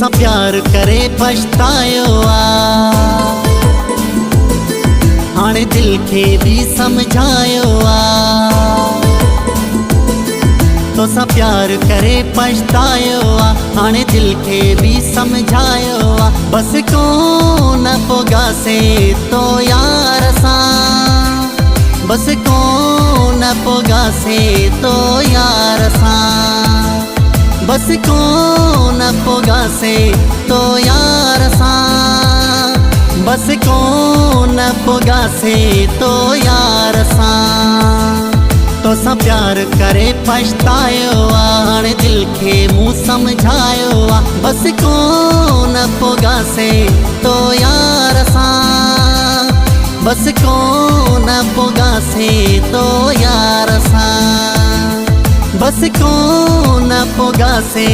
तोसां प्यार करे पछतायो आ, हाणे दिल खे भी समझायो आ। तोसां प्यार करे पछतायो आ, हाणे दिल खे भी समझायो आ। बस कोन पोगासे तो यार सां, बस कोन पोगासे तो यार सां, बस कोन पोगासे तो यार सां, बस कोन पोगासे तो यार सां। तोसां प्यार करे पछतायो आ, हाणे दिल खे मूं समझायो आ। बस कोन पोगासे तो यार सां, बस कोन पोगासे तो यार सां, बस कोन पोगासे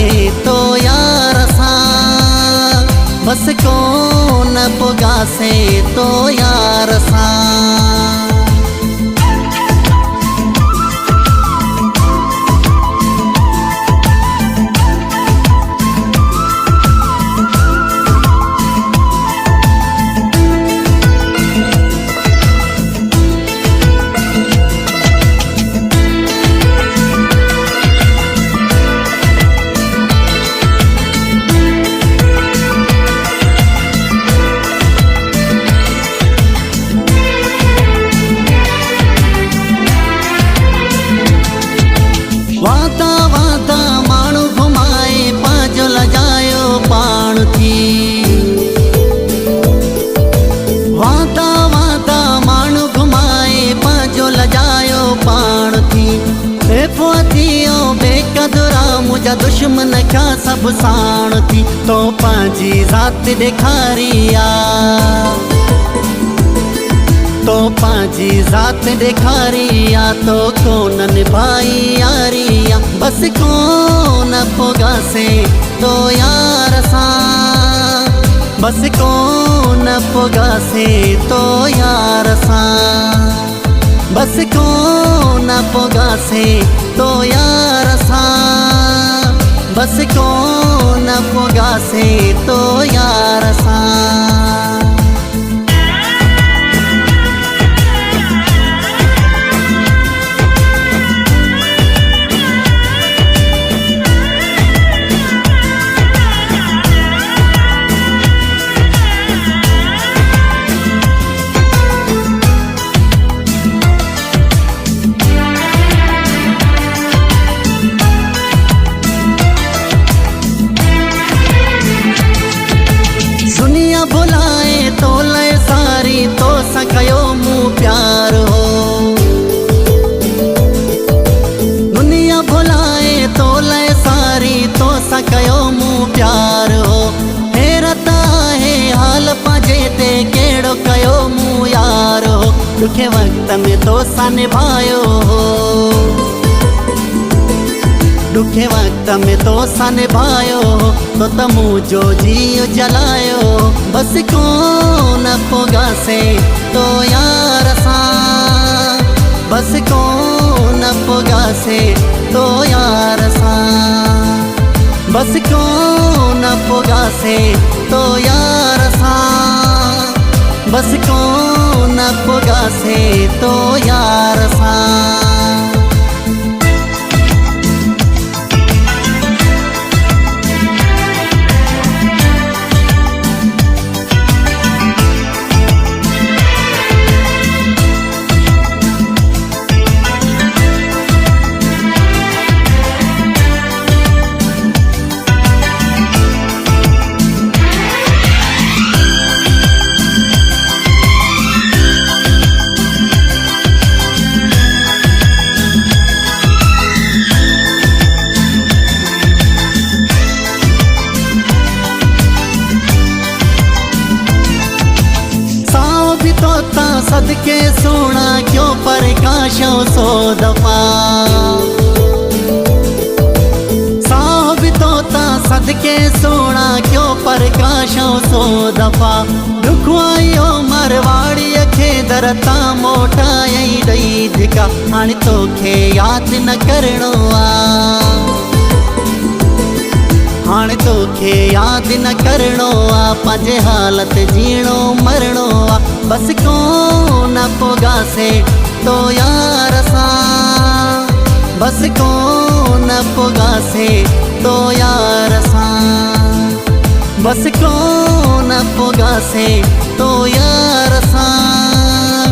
तो यार सां, बस कोन पोगासे तो यार सां। वादा वादा माण्हू घुमाए पांजो लजायो पाण थी, वादा वादा माण्हू घुमाए पांजो लजायो पाण थी। बेफुआतियो बेक़दरा मुंहिंजा दुश्मन क्या सब साण थी। तो पंहिंजी ज़ात ॾेखारी आ, तो पंहिंजी ज़ात ॾेखारी आ, तो कोन निभाई यारी आ। बस कोन पोगासे तो यार सां, बस कोन पोगासे तो यार सां, बस कोन पोगासे तो यार सां, बस कोन पोगासे तो यार सां। बुलाए तो लय सारी तो सकयो मूं प्यार हो, दुनिया बुलाए तो लय सारी तो सकयो मूं प्यार हो। हैरत है हाल पाजे ते केड़ो कयो मूं यार हो। दुखे वक्त में तो सा निभायो हो, दुखे वक्त में तो सा निभायो तो तमू जो जियो जलायो। बस कोन पोगासे तो यार सां, बस कोन पोगासे तो यार सां, बस कोन पोगासे तो यार सां, बस कोन पोगासे तो यार सां। सदके सोना क्यों प्रकाशो सो दफा, साहब तोता सदके सोना क्यों प्रकाशो सो दफा। दुख आयो मरवाड़ी खे दरता मोटाई दई धिका, हाणे तोखे याद न करणो आ, हाणे तोखे याद न करणो आ, पंहिंजे हालत जीणो मरणो आ, बस कोन पोगासे तो यार सां, बस कोन पोगासे तो यार सां, बस कोन पोगासे तो यार सां,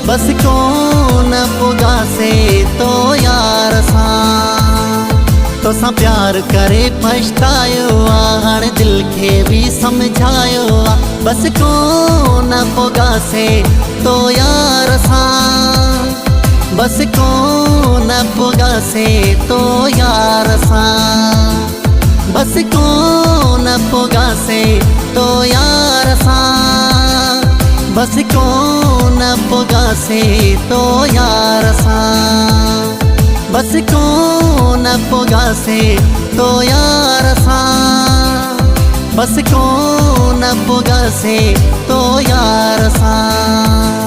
बस कोन पोगासे तो यार सां। तोसां प्यार करे पछतायो आ, हाणे दिल खे भी समझायो आ, बस कोन पोगासे तो यार सां, बस कोन पोगासे तो यार सां, बस कोन पोगासे तो यार सां, बस कोन पोगासे तो यार सां, बस कोन पोगासे तो यार सां, बस कोन पोगासे तो यार सां।